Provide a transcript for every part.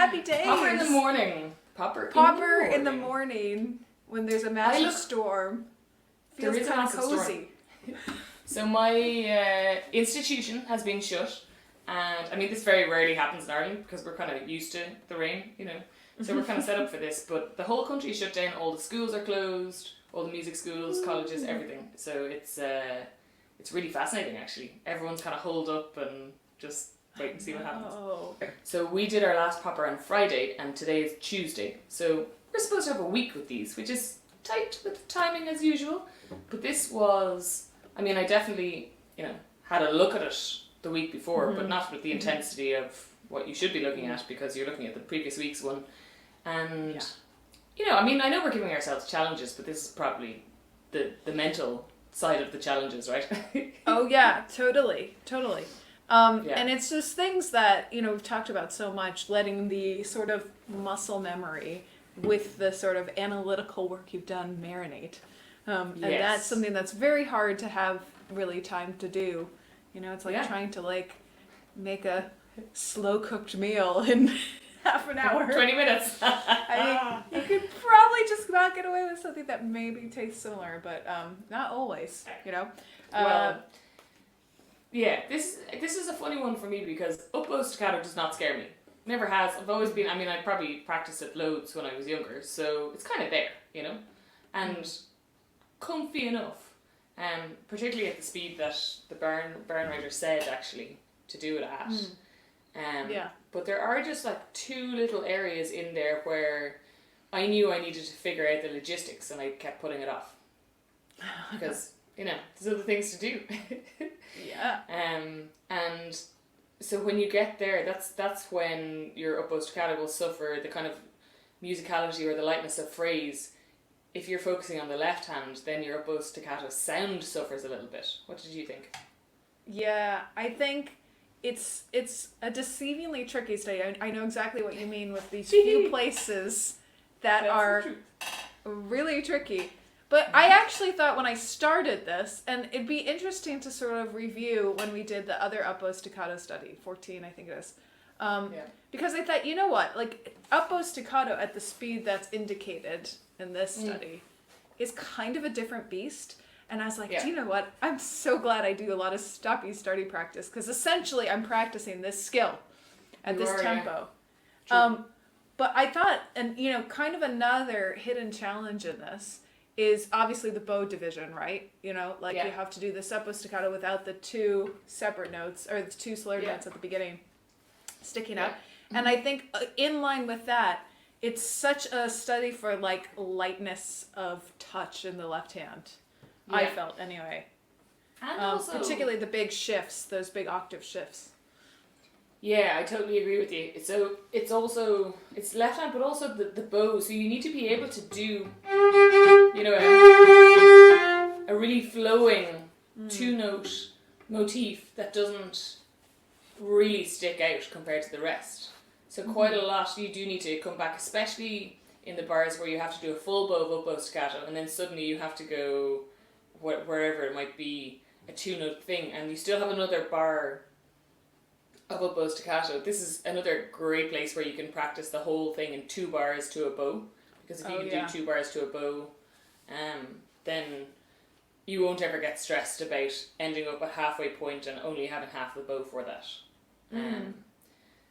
happy days. Popper in the morning. Popper in the morning when there's a massive storm. Feels kind of cozy. So my institution has been shut, and I mean this very rarely happens in Ireland because we're kind of used to the rain, you know. So we're kind of set up for this, but the whole country is shut down. All the schools are closed, all the music schools, colleges, everything. So it's really fascinating actually. Everyone's kind of holed up and just wait and see what happens. So we did our last Popper on Friday, and today is Tuesday. So we're supposed to have a week with these, which is tight with timing as usual. But this was, I mean, I definitely, you know, had a look at it the week before, but not with the intensity of what you should be looking at because you're looking at the previous week's one. And, you know, I mean, I know we're giving ourselves challenges, but this is probably the mental side of the challenges, right? Oh, yeah, totally. And it's just things that, you know, we've talked about so much, letting the sort of muscle memory with the sort of analytical work you've done marinate. And that's something that's very hard to have really time to do. You know, it's like trying to like make a slow cooked meal in half an hour. 20 minutes. I mean, you could probably just not get away with something that maybe tastes similar, but not always, you know. This is a funny one for me because up-bow staccato does not scare me. Never has. I've always been, I mean, I probably practiced it loads when I was younger, so it's kind of there, you know, and comfy enough. Particularly at the speed that the barn writer said actually to do it at. But there are just like two little areas in there where I knew I needed to figure out the logistics, and I kept putting it off because you know there's other things to do. And so when you get there, that's when your up-bow staccato will suffer the kind of musicality or the lightness of phrase. If you're focusing on the left hand, then your up-bow staccato sound suffers a little bit. What did you think? Yeah, I think it's a deceivingly tricky study. I know exactly what you mean with these few places that are really tricky. But I actually thought when I started this, and it'd be interesting to sort of review when we did the other up-bow staccato study, 14 I think it is. Because I thought, you know what, like up-bow staccato at the speed that's indicated in this study is kind of a different beast. And I was like, do you know what, I'm so glad I do a lot of stoppy-starty practice, because essentially I'm practicing this skill at this tempo. But I thought, and you know, kind of another hidden challenge in this is obviously the bow division, right? You know, like you have to do this up-bow staccato without the two separate notes, or the two slurred notes at the beginning sticking up. And I think in line with that, it's such a study for like lightness of touch in the left hand. I felt anyway. And also, particularly the big shifts, those big octave shifts. Yeah, I totally agree with you. So it's left hand, but also the bow. So you need to be able to do, you know, a really flowing two-note motif that doesn't really stick out compared to the rest. So quite a lot you do need to come back, especially in the bars where you have to do a full bow of up-bow staccato, and then suddenly you have to go wherever it might be a two-note thing, and you still have another bar of up-bow staccato. This is another great place where you can practice the whole thing in 2 bars to a bow, because if you can do 2 bars to a bow, then you won't ever get stressed about ending up at halfway point and only having half the bow for that.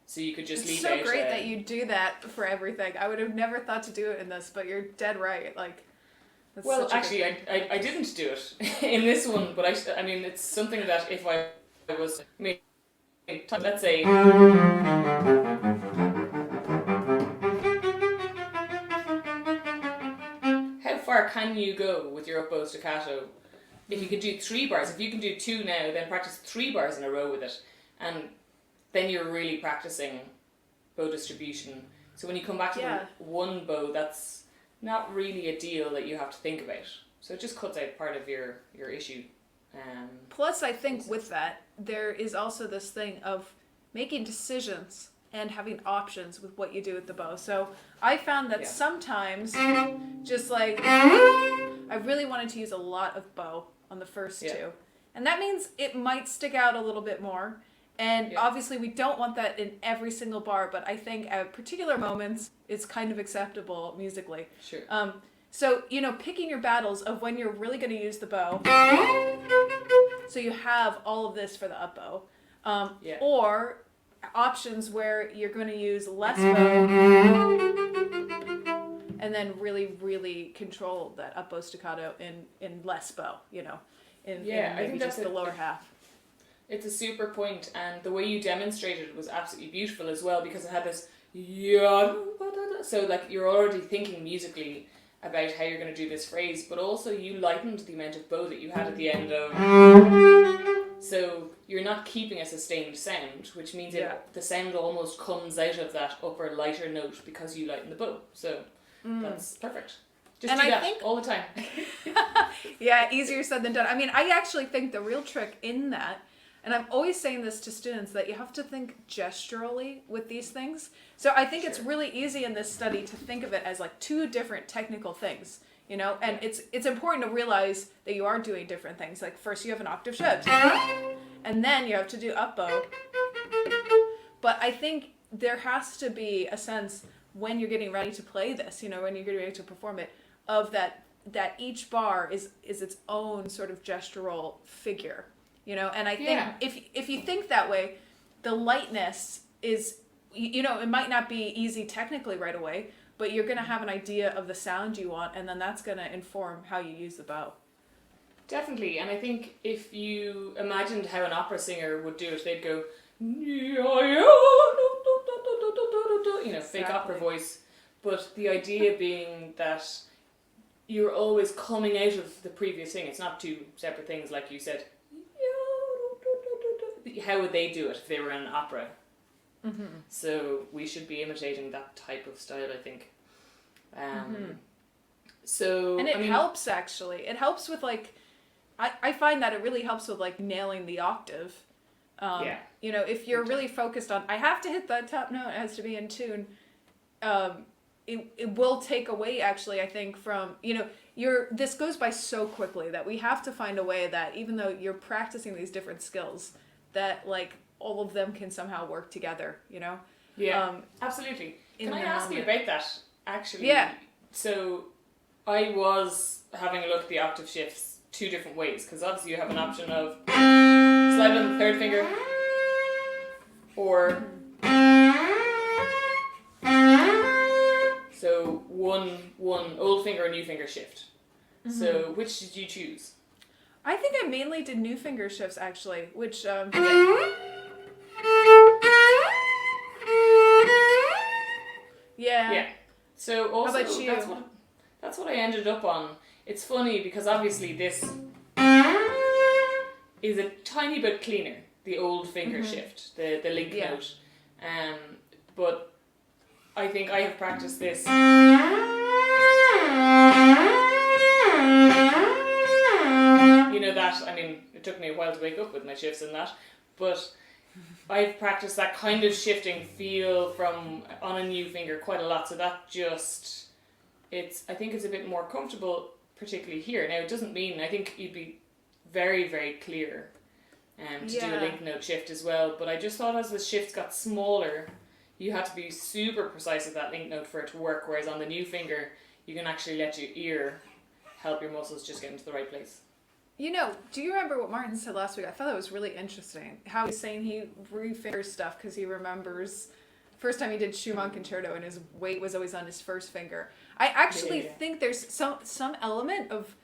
So you could just leave out. It's so great that you do that for everything. I would have never thought to do it in this, but you're dead right. Like, well, actually, I didn't do it in this one, but I mean, it's something that if I was, let's say, how far can you go with your up-bow staccato? If you can do 3 bars, if you can do 2 now, then practice 3 bars in a row with it, and then you're really practicing bow distribution. So when you come back to the one bow, that's not really a deal that you have to think about. So it just cuts out part of your issue. Plus, I think with that, there is also this thing of making decisions and having options with what you do with the bow. So I found that sometimes, just like, I really wanted to use a lot of bow on the first 2. And that means it might stick out a little bit more. And obviously we don't want that in every single bar, but I think at particular moments it's kind of acceptable musically. Sure. So, picking your battles of when you're really going to use the bow. So you have all of this for the up bow. Or options where you're going to use less bow and then really, really control that up bow staccato in less bow, in I think that's just the lower half. It's a super point, and the way you demonstrated it was absolutely beautiful as well, because it had this so like you're already thinking musically about how you're going to do this phrase, but also you lightened the amount of bow that you had at the end of, so you're not keeping a sustained sound, which means the sound almost comes out of that upper lighter note because you lighten the bow. So that's perfect. Just do that all the time. Yeah, easier said than done. I mean, I actually think the real trick in that, and I'm always saying this to students, that you have to think gesturally with these things. So I think it's really easy in this study to think of it as like two different technical things, and it's important to realize that you are doing different things. Like first you have an octave shift, and then you have to do up bow. But I think there has to be a sense when you're getting ready to play this, when you're getting ready to perform it, of that each bar is its own sort of gestural figure, and I think if you think that way, the lightness is, it might not be easy technically right away, but you're going to have an idea of the sound you want, and then that's going to inform how you use the bow. Definitely, and I think if you imagined how an opera singer would do it, they'd go, fake opera voice, but the idea being that you're always coming out of the previous thing. It's not two separate things, like you said. How would they do it if they were in an opera? So we should be imitating that type of style, I think. So and it helps, actually. It helps with I find that it really helps with nailing the octave. If you're really focused on, I have to hit that top note, it has to be in tune. It will take away, actually, I think, from, this goes by so quickly that we have to find a way that even though you're practicing these different skills, that all of them can somehow work together, absolutely. Can I ask you about that, actually? Yeah. So I was having a look at the octave shifts two different ways, because obviously you have an option of slide on the third finger, or so one old finger, new finger shift. So which did you choose? I think I mainly did new finger shifts, actually, which yeah. So also, how about you? That's what I ended up on. It's funny because obviously this is a tiny bit cleaner, the old finger shift, the link note. But I think I have practiced this. It took me a while to wake up with my shifts in that, but I've practiced that kind of shifting feel on a new finger quite a lot, so that I think it's a bit more comfortable, particularly here. Now, it doesn't mean, I think you'd be very, very clear to do a link note shift as well, but I just thought as the shifts got smaller, you had to be super precise with that link note for it to work, whereas on the new finger, you can actually let your ear help your muscles just get into the right place. Do you remember what Martin said last week? I thought that was really interesting. How he's saying he refingers stuff because he remembers first time he did Schumann concerto and his weight was always on his first finger. I actually think there's some element of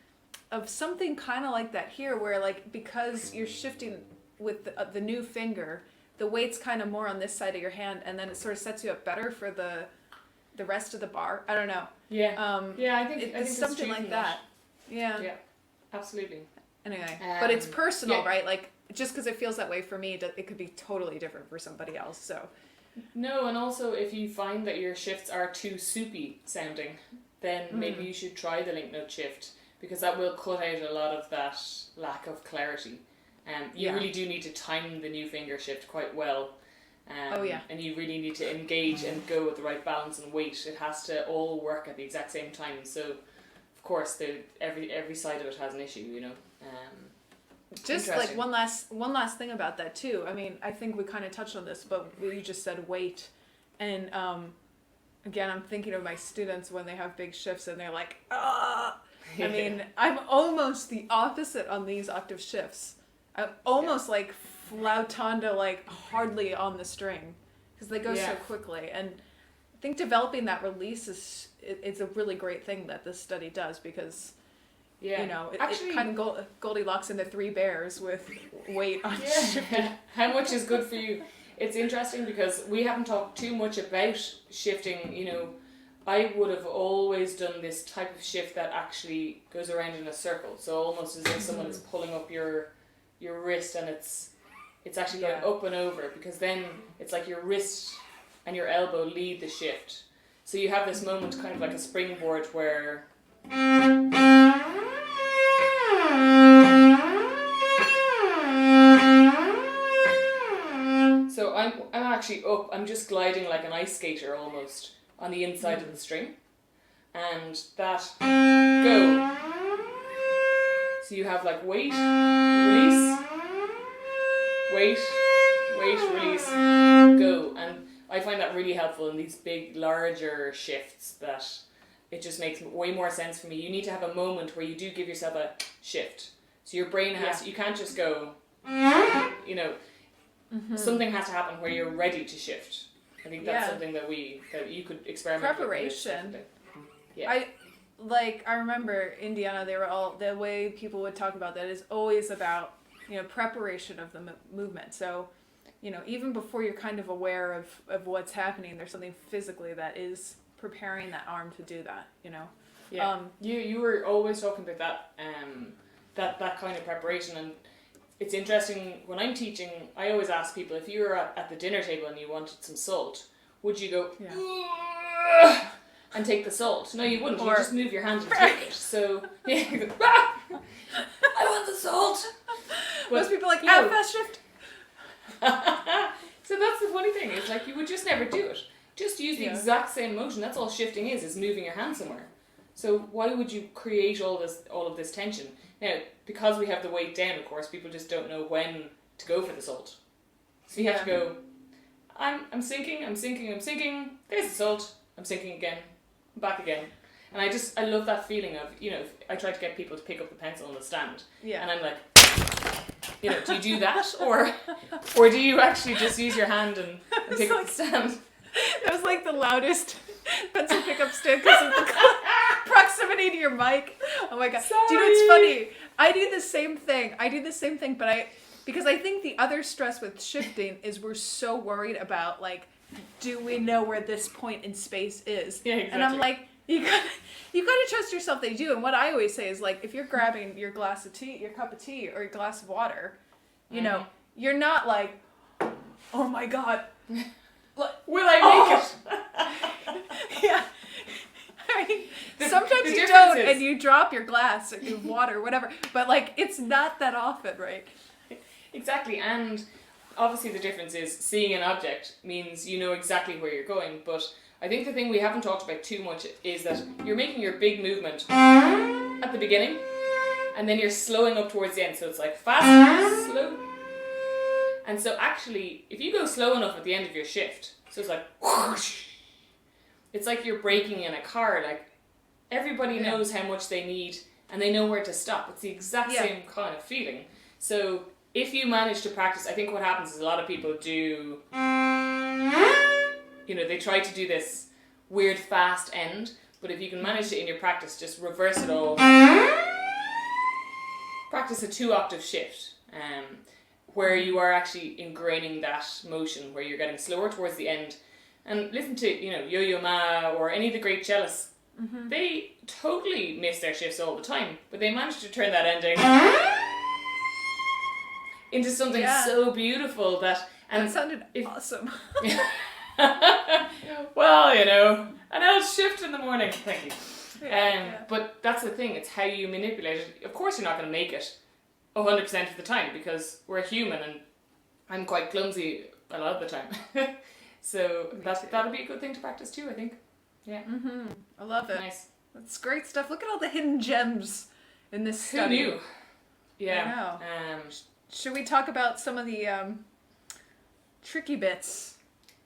something kind of like that here, where because you're shifting with the new finger, the weight's kind of more on this side of your hand, and then it sort of sets you up better for the rest of the bar. I don't know. I think it's something like that. Yeah, absolutely. Anyway, but it's personal, right? Just because it feels that way for me, it could be totally different for somebody else. So. No, and also if you find that your shifts are too soupy sounding, then maybe you should try the link note shift, because that will cut out a lot of that lack of clarity. You really do need to time the new finger shift quite well. And you really need to engage and go with the right balance and weight. It has to all work at the exact same time. So, of course, every side of it has an issue, just like one last thing about that too. I mean, I think we kind of touched on this, but you just said weight, and again, I'm thinking of my students when they have big shifts and they're like, ah. I mean, I'm almost the opposite on these octave shifts. I'm almost like flautanda, like hardly on the string, because they go so quickly. And I think developing that release it's a really great thing that this study does, because you know, it kind of Goldilocks in the Three Bears with weight on shifting. How much is good for you? It's interesting because we haven't talked too much about shifting. You know, I would have always done this type of shift that actually goes around in a circle. So almost as if someone is pulling up your wrist, and it's actually going up and over, because then it's like your wrist and your elbow lead the shift. So you have this moment kind of like a springboard where so I'm actually up, I'm just gliding like an ice skater almost on the inside of the string, and that go. So you have like weight, release, weight, release, go. And I find that really helpful in these big, larger shifts, that it just makes way more sense for me. You need to have a moment where you do give yourself a shift. So your brain has, you can't just go, you know, something has to happen where you're ready to shift. I think that's something that you could experiment preparation. with. Yeah. I remember Indiana, they were all, the way people would talk about that is always about, you know, preparation of the movement. So, you know, even before you're kind of aware of what's happening, there's something physically that is preparing that arm to do that, you know. Yeah. You were always talking about that kind of preparation, and it's interesting when I'm teaching, I always ask people, if you were at the dinner table and you wanted some salt, would you go and take the salt? No, you wouldn't. You just move your hand and take it. So you go, I want the salt. Most people are like, fast shift. So that's the funny thing, is like you would just never do it. Just use the exact same motion. That's all shifting is moving your hand somewhere. So why would you create all of this tension? Now, because we have the weight down, of course, people just don't know when to go for the salt. So you have to go, I'm sinking, there's the salt, I'm sinking again, I'm back again. And I love that feeling of, you know, I try to get people to pick up the pencil on the stand. Yeah. And I'm like, you know, do you do that? Or do you actually just use your hand and pick up the stand? That was like the loudest pencil pickup stand because of the proximity to your mic. Oh my god. Sorry. Do you know what's funny? I do the same thing, but because I think the other stress with shifting is we're so worried about, like, do we know where this point in space is? Yeah, exactly. And I'm like, you gotta trust yourself that you do. And what I always say is, like, if you're grabbing your glass of tea, your cup of tea, or your glass of water, you know, you're not like, oh my god, will I make it? Yeah. I mean, sometimes you don't, and you drop your glass or your water, whatever. But, like, it's not that often, right? Exactly, and obviously the difference is seeing an object means you know exactly where you're going, but I think the thing we haven't talked about too much is that you're making your big movement at the beginning, and then you're slowing up towards the end, so it's like fast, slow. And so actually, if you go slow enough at the end of your shift, so it's like whoosh, it's like you're braking in a car. Like, everybody knows how much they need, and they know where to stop. It's the exact same kind of feeling. So if you manage to practice, I think what happens is a lot of people do, you know, they try to do this weird fast end, but if you can manage to, in your practice, just reverse it all. Practice a 2-octave shift, where you are actually ingraining that motion, where you're getting slower towards the end. And listen to, you know, Yo-Yo Ma or any of the great cellists. They totally miss their shifts all the time, but they manage to turn that ending into something so beautiful that... And that sounded awesome. Well, you know, an old shift in the morning. Thank you. But that's the thing, it's how you manipulate it. Of course you're not going to make it 100% of the time, because we're human, and I'm quite clumsy a lot of the time. So that'll be a good thing to practice too, I think. Yeah. I love it. Nice. That's great stuff. Look at all the hidden gems in this study. Who knew? Yeah. I know. Um, Should we talk about some of the tricky bits?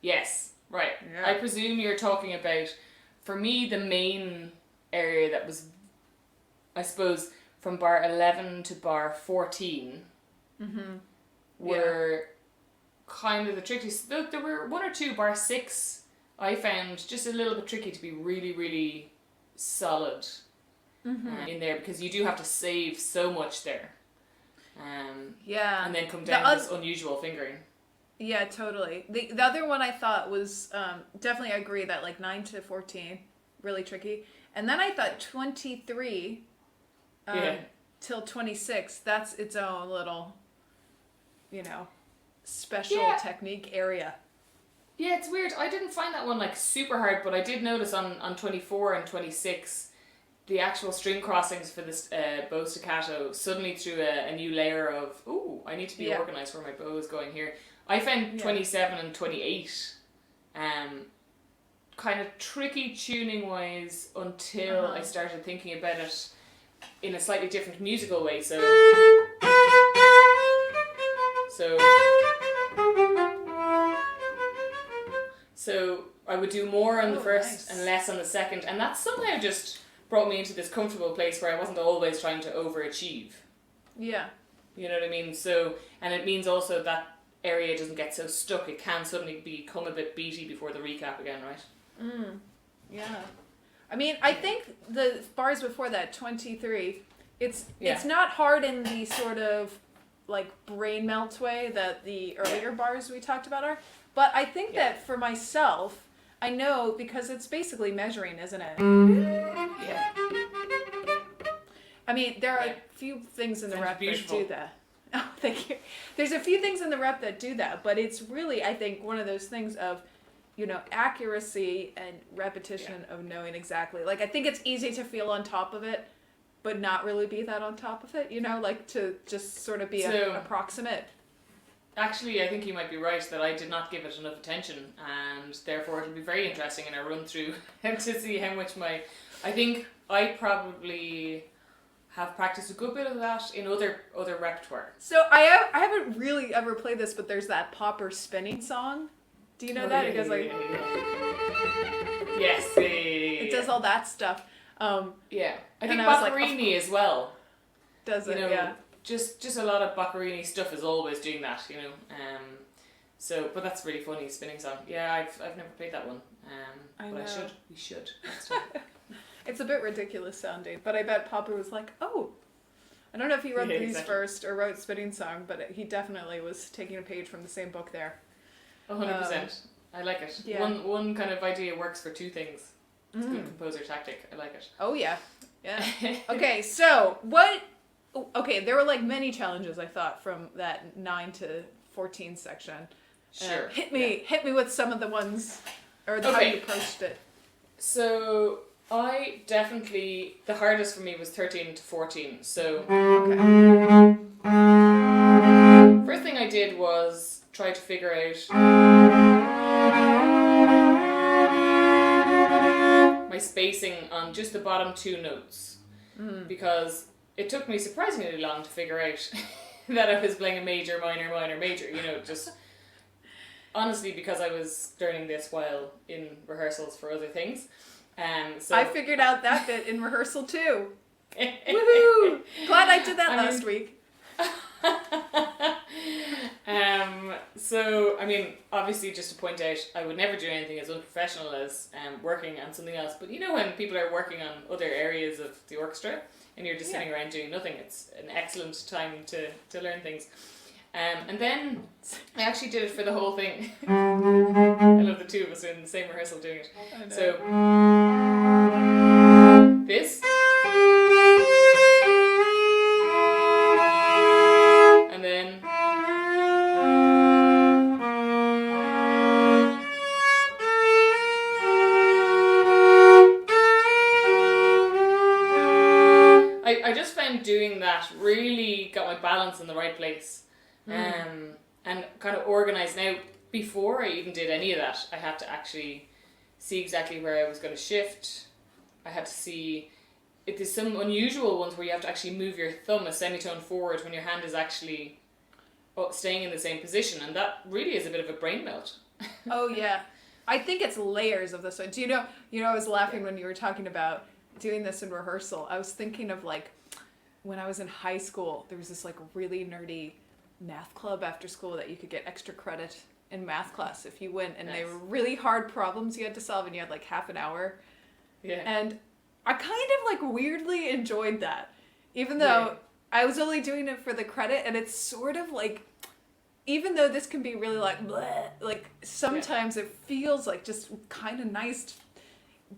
yes. Right. Yeah. I presume you're talking about, for me, the main area that was, I suppose, from bar 11 to bar 14 were kind of the trickiest. There were one or two, bar 6, I found just a little bit tricky to be really, really solid in there, because you do have to save so much there. Yeah. And then come down this unusual fingering. Yeah, totally. The other one I thought was definitely, I agree that like 9 to 14, really tricky. And then I thought 23 till 26, that's its own little, special technique area. Yeah, it's weird. I didn't find that one like super hard, but I did notice on 24 and 26, the actual string crossings for this bow staccato suddenly threw a new layer of, I need to be organised where my bow is going here. I found 27 and 28 kind of tricky tuning wise until I started thinking about it in a slightly different musical way. So I would do more on the first and less on the second, and that somehow just brought me into this comfortable place where I wasn't always trying to overachieve. Yeah. You know what I mean? So, and it means also that area doesn't get so stuck. It can suddenly become a bit beaty before the recap again, right? Yeah. I mean, I think the bars before that, 23, it's not hard in the sort of like brain melt way that the earlier bars we talked about are, but I think that for myself, I know because it's basically measuring, isn't it? Yeah. I mean, there are a few things in the rep that do that. Oh, thank you. There's a few things in the rep that do that, but it's really, I think, one of those things of, accuracy and repetition of knowing exactly. Like, I think it's easy to feel on top of it, but not really be that on top of it, like to just sort of be approximate. Actually, I think you might be right that I did not give it enough attention, and therefore it'll be very interesting in our run through to see how much I think I probably have practiced a good bit of that in other repertoire. So I haven't really ever played this, but there's that Popper spinning song. Do you know that? It goes like... Yes. It does all that stuff. I think Boccherini as well. Does it? Yeah. Just a lot of Boccherini stuff is always doing that, So, but that's really funny, spinning song. Yeah, I've never played that one. But I should. We should next time. It's a bit ridiculous sounding, but I bet Popper was like, I don't know if he wrote these first or wrote Spinning Song, but he definitely was taking a page from the same book there. 100%. I like it. Yeah. One kind of idea works for two things. It's a good composer tactic. I like it. Oh, yeah. Yeah. Okay, so there were like many challenges, I thought, from that 9 to 14 section. Sure. Hit me with some of the ones, or how you approached it. So, I definitely, the hardest for me was 13 to 14. So, first thing I did was try to figure out my spacing on just the bottom two notes. Because it took me surprisingly long to figure out that I was playing a major, minor, minor, major, just honestly because I was learning this while in rehearsals for other things. So I figured out that bit in rehearsal too. Woohoo! Glad I did that last week. So, obviously just to point out, I would never do anything as unprofessional as working on something else, but when people are working on other areas of the orchestra and you're just sitting around doing nothing, it's an excellent time to learn things. And then I actually did it for the whole thing. I love the two of us in the same rehearsal doing it. So, this. And then. I just found doing that really got my balance in the right place. And kind of organised. Now, before I even did any of that, I had to actually see exactly where I was going to shift. I had to see there's some unusual ones where you have to actually move your thumb a semitone forward when your hand is actually staying in the same position, and that really is a bit of a brain melt. Oh yeah, I think it's layers of this one. Do you know? I was laughing when you were talking about doing this in rehearsal. I was thinking of like when I was in high school. There was this like really nerdy math club after school that you could get extra credit in math class if you went, and they were really hard problems you had to solve, and you had like half an hour. Yeah. And I kind of like weirdly enjoyed that, even though I was only doing it for the credit, and it's sort of like, even though this can be really like bleh, like sometimes it feels like just kind of nice to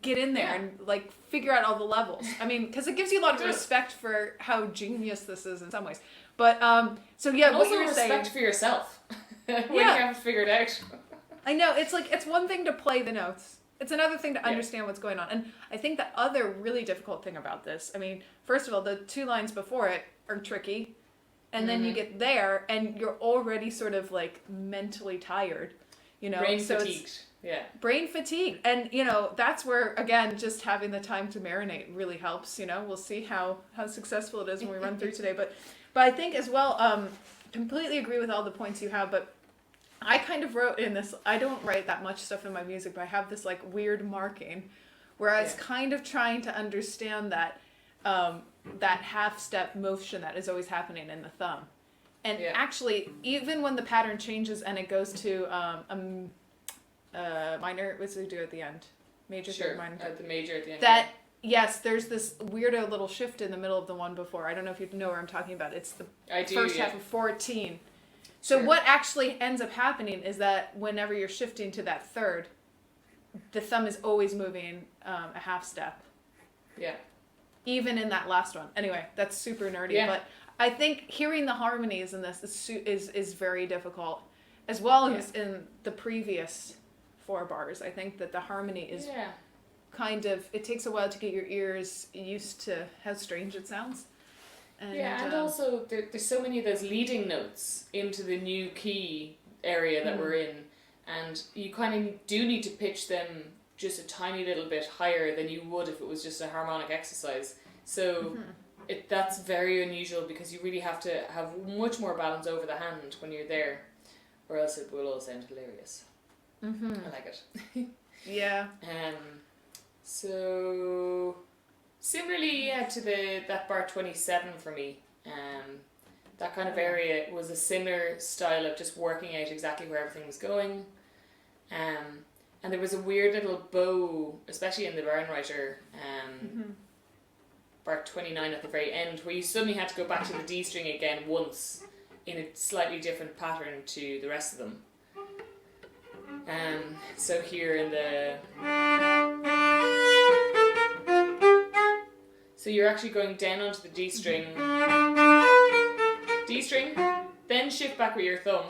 get in there and like figure out all the levels. I mean, because it gives you a lot of respect for how genius this is in some ways. But so yeah, and what also you were saying, respect for yourself when you haven't figured out. I know, it's like, it's one thing to play the notes. It's another thing to understand what's going on. And I think the other really difficult thing about this, I mean, first of all, the 2 lines before it are tricky. And then you get there and you're already sort of like mentally tired, you know. Brain fatigued. Brain fatigue. And, you know, that's where, again, just having the time to marinate really helps, you know. We'll see how successful it is when we run through today. But I think as well, completely agree with all the points you have, but I kind of wrote in this, I don't write that much stuff in my music, but I have this like weird marking where I was kind of trying to understand that that half-step motion that is always happening in the thumb. And actually, even when the pattern changes and it goes to minor, what's it do at the end? Major, third, minor. The major at the end. That, yes, there's this weirdo little shift in the middle of the one before. I don't know if you know where I'm talking about. It's the first half of 14. So what actually ends up happening is that whenever you're shifting to that third, the thumb is always moving a half step. Yeah. Even in that last one. Anyway, that's super nerdy, but I think hearing the harmonies in this is very difficult, as well as in the previous 4 bars. I think that the harmony is kind of, it takes a while to get your ears used to how strange it sounds. And also there's so many of those leading notes into the new key area that we're in, and you kind of do need to pitch them just a tiny little bit higher than you would if it was just a harmonic exercise. So that's very unusual, because you really have to have much more balance over the hand when you're there, or else it will all sound hilarious. I like it. So similarly, to that bar 27 for me, that kind of area was a similar style of just working out exactly where everything was going. And there was a weird little bow, especially in the Bernreiter, bar 29 at the very end, where you suddenly had to go back to the D string again once in a slightly different pattern to the rest of them. So here in the... So you're actually going down onto the D string, then shift back with your thumb.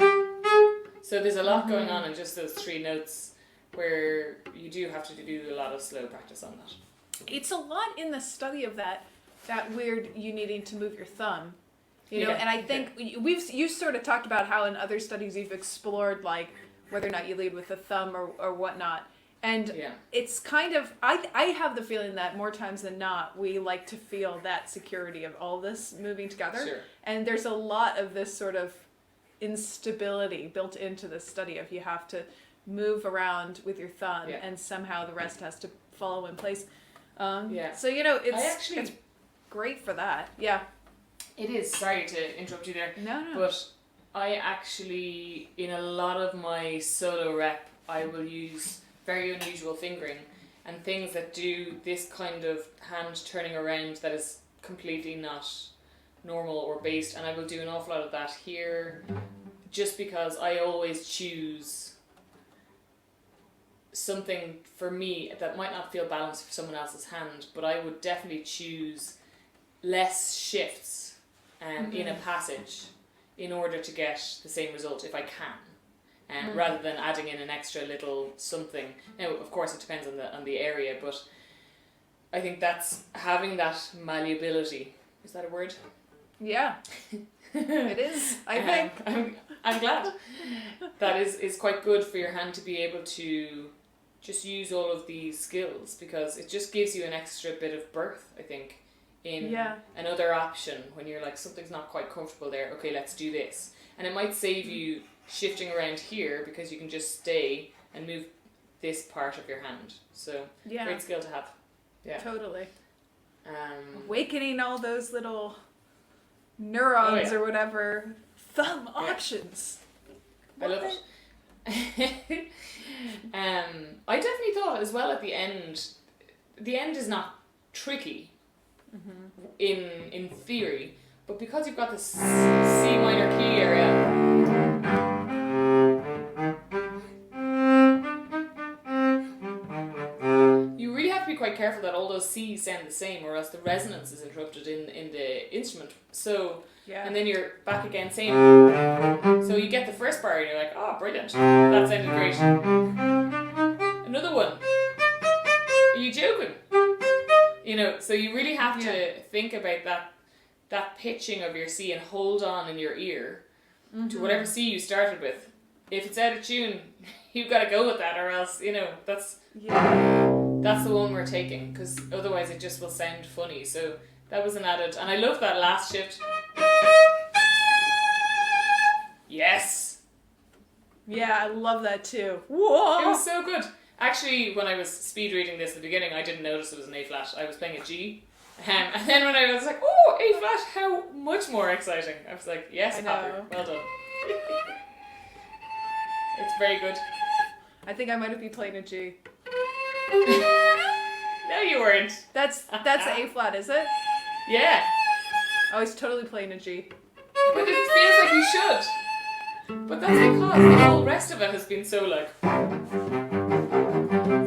So there's a lot going on in just those 3 notes, where you do have to do a lot of slow practice on that. It's a lot in the study of that weird you needing to move your thumb, you know. And I think you sort of talked about how in other studies you've explored like whether or not you lead with the thumb or whatnot. And it's kind of, I have the feeling that more times than not, we like to feel that security of all this moving together. Sure. And there's a lot of this sort of instability built into this study of you have to move around with your thumb and somehow the rest has to follow in place. So, you know, it's great for that. Yeah. It is. Sorry to interrupt you there. No. But I actually, in a lot of my solo rep, I will use very unusual fingering and things that do this kind of hand turning around that is completely not normal or based, and I will do an awful lot of that here, just because I always choose something for me that might not feel balanced for someone else's hand, but I would definitely choose less shifts in a passage in order to get the same result if I can. Rather than adding in an extra little something. Now, of course, it depends on the area, but I think that's having that malleability. Is that a word? Yeah, it is. I think I'm glad. That is quite good for your hand to be able to just use all of these skills, because it just gives you an extra bit of birth, I think, in another option when you're like, something's not quite comfortable there. Okay, let's do this. And it might save you shifting around here because you can just stay and move this part of your hand. So great skill to have. Yeah. Totally. Awakening all those little neurons or whatever. Thumb options. I love it. I definitely thought as well at the end is not tricky in theory, but because you've got this C minor key area, you really have to be quite careful that all those C's sound the same, or else the resonance is interrupted in the instrument. So and then you're back again, same. So you get the first bar and you're like, oh, brilliant, that sounded great. Another one. Are you joking? You know, so you really have to think about that pitching of your C and hold on in your ear to whatever C you started with. If it's out of tune, you've got to go with that, or else, you know, that's the one we're taking, because otherwise it just will sound funny. So that was an added, and I love that last shift. Yes. Yeah, I love that too. Whoa! It was so good. Actually, when I was speed reading this at the beginning, I didn't notice it was an A flat. I was playing a G. And then when I was like, oh, A flat, how much more exciting. I was like, yes, Hopper, well done. It's very good. I think I might have been playing a G. No, you weren't. That's A flat, is it? Yeah. I was totally playing a G. But it feels like you should. But that's because the whole rest of it has been so like,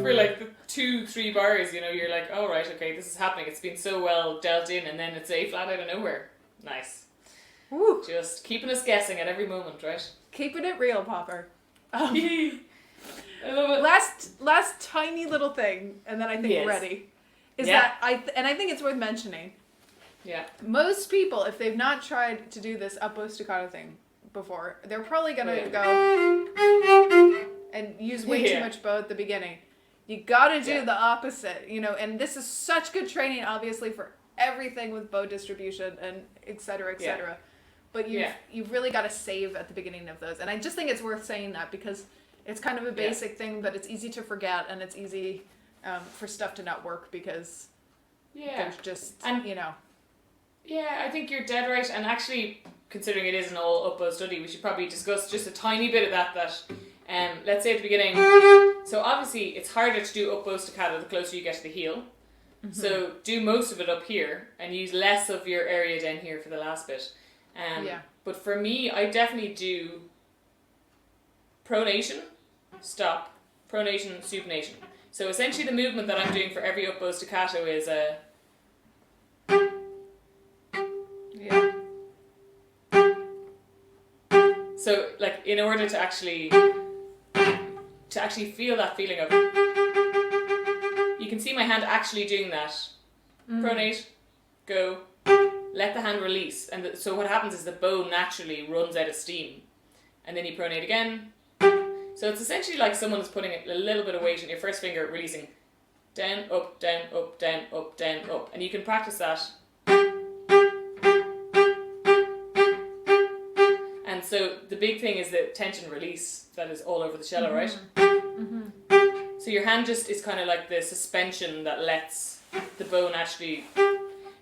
for like the 2-3 bars, you know, you're like, oh right, okay, this is happening. It's been so well dealt in, and then it's A flat out of nowhere. Nice. Woo. Just keeping us guessing at every moment, right? Keeping it real, Popper. I love it. Last tiny little thing, and then I think we're ready. Is that I think it's worth mentioning. Yeah. Most people, if they've not tried to do this up-bow staccato thing before, they're probably gonna go and use way too much bow at the beginning. You gotta do the opposite, you know, and this is such good training, obviously, for everything with bow distribution and et cetera, et cetera. But you've really got to save at the beginning of those. And I just think it's worth saying that because it's kind of a basic thing, but it's easy to forget, and it's easy for stuff to not work because there's just, you know. Yeah, I think you're dead right. And actually, considering it is an all up-bow study, we should probably discuss just a tiny bit of that let's say at the beginning, so obviously it's harder to do up-bow staccato the closer you get to the heel. So do most of it up here and use less of your area down here for the last bit. But for me, I definitely do pronation, stop, pronation, supination. So essentially the movement that I'm doing for every up-bow staccato is a... So, like, in order to actually feel that feeling of, you can see my hand actually doing that. Pronate, go, let the hand release, and so what happens is the bow naturally runs out of steam, and then you pronate again. So it's essentially like someone is putting a little bit of weight on your first finger, releasing down, up, down, up, down, up, down, up, and you can practice that. And so the big thing is the tension release that is all over the cello, right? So your hand just is kind of like the suspension that lets the bow naturally,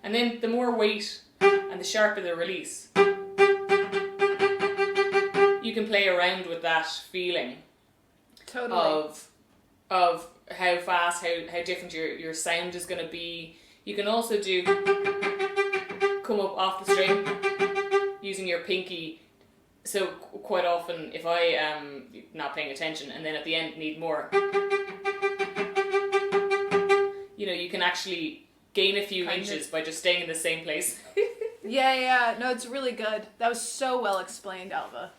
and then the more weight and the sharper the release, you can play around with that feeling of how fast, how different your sound is going to be. You can also do come up off the string using your pinky. So quite often, if I am not paying attention and then at the end need more, you know, you can actually gain a few inches by just staying in the same place. No, it's really good. That was so well explained, Ailbhe.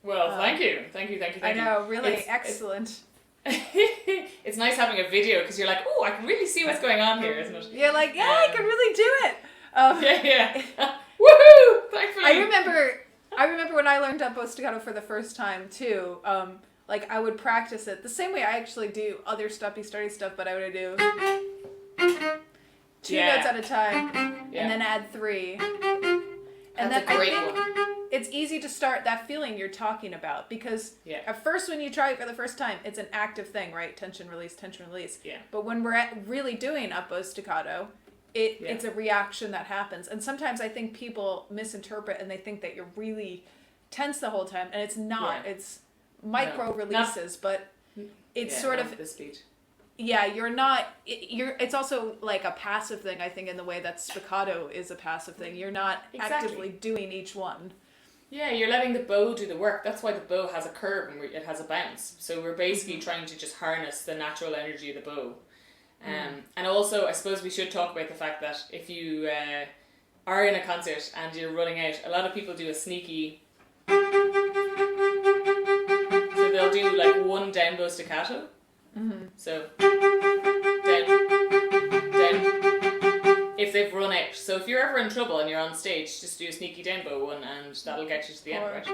Well, thank you. I know, really excellent. It's nice having a video because you're like, oh, I can really see what's going on here, isn't it? You're like, I can really do it. Woohoo! Thankfully. I remember when I learned up-bow staccato for the first time too. Like I would practice it the same way I actually do other stuffy study stuff, but I would do 2 notes at a time, and then add 3. And that's then a great I think one. it's easy to start that feeling you're talking about, because at first when you try it for the first time, it's an active thing, right? Tension, release, tension, release. Yeah. But when we're really doing up bow staccato, it's a reaction that happens. And sometimes I think people misinterpret and they think that you're really tense the whole time, and it's not. Yeah. It's micro releases, but it's sort of the speed. Yeah, you're not. It's also like a passive thing, I think, in the way that spiccato is a passive thing. You're not actively doing each one. Yeah, you're letting the bow do the work. That's why the bow has a curve and it has a bounce. So we're basically trying to just harness the natural energy of the bow. And also, I suppose we should talk about the fact that if you are in a concert and you're running out, a lot of people do a sneaky. So they'll do like one down bow staccato. So down, if they've run out. So if you're ever in trouble and you're on stage, just do a sneaky down bow one, and that'll get you to the end, right?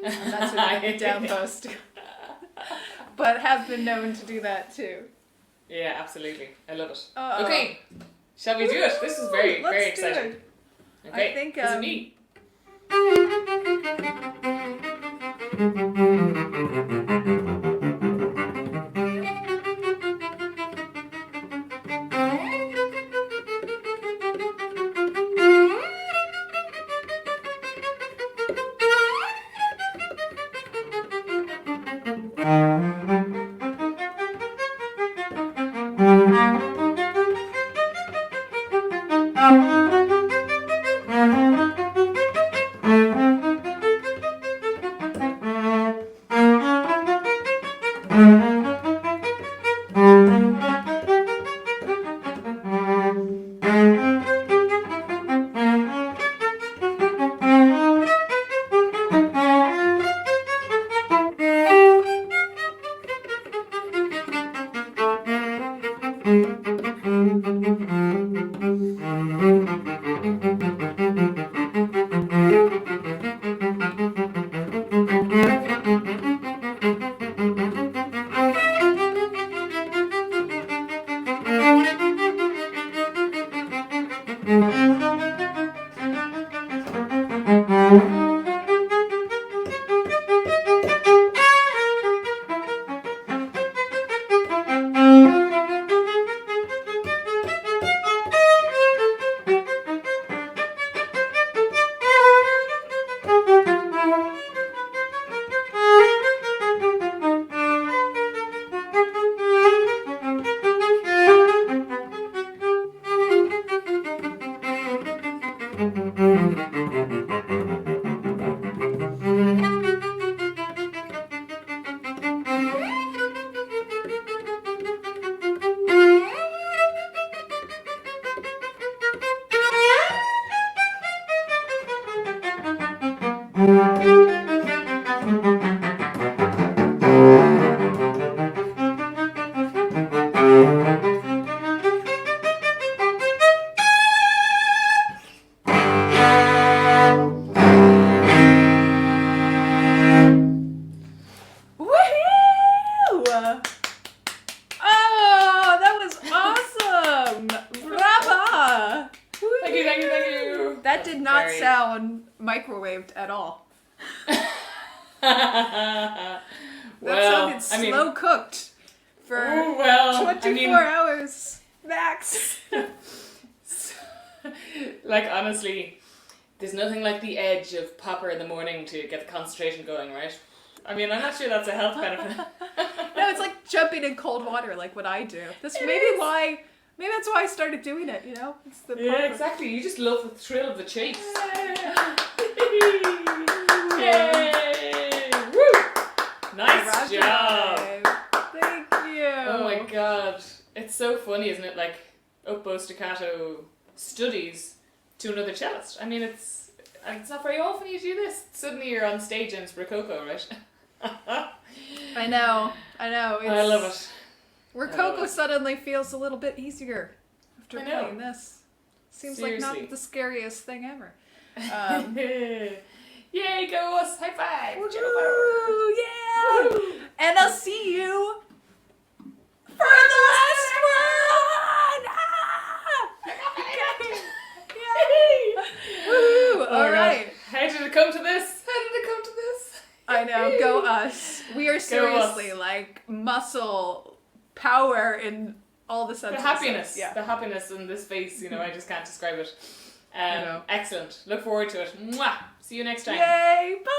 And that's a down bow staccato. But have been known to do that too. Yeah, absolutely. I love it. Uh-oh. Okay, shall we do it? This is very exciting. Okay, I think this is me. That did not sound microwaved at all. That sounded slow cooked for 24 hours max. Like, honestly, there's nothing like the edge of popper in the morning to get the concentration going, right? I mean, I'm not sure that's a health benefit. No, it's like jumping in cold water, like what I do. Maybe that's why I started doing it, you know? It's the exactly. You just love the thrill of the chase. Yay! Woo! Nice job. Thank you. Oh my god. It's so funny, isn't it? Like, oboe staccato studies to another cellist. I mean, it's not very often you do this. Suddenly you're on stage and it's Rococo, right? I know. I love it. Rococo suddenly feels a little bit easier after playing this. Seems Seriously. like not the scariest thing ever. Yay, go us! High five! Woo, yeah! Woo. And I'll see you for the last one! I know, go us. We are seriously like muscle power in all the senses. The happiness. Yeah. The happiness in this face, I just can't describe it. Excellent. Look forward to it. Mwah! See you next time. Yay! Bye!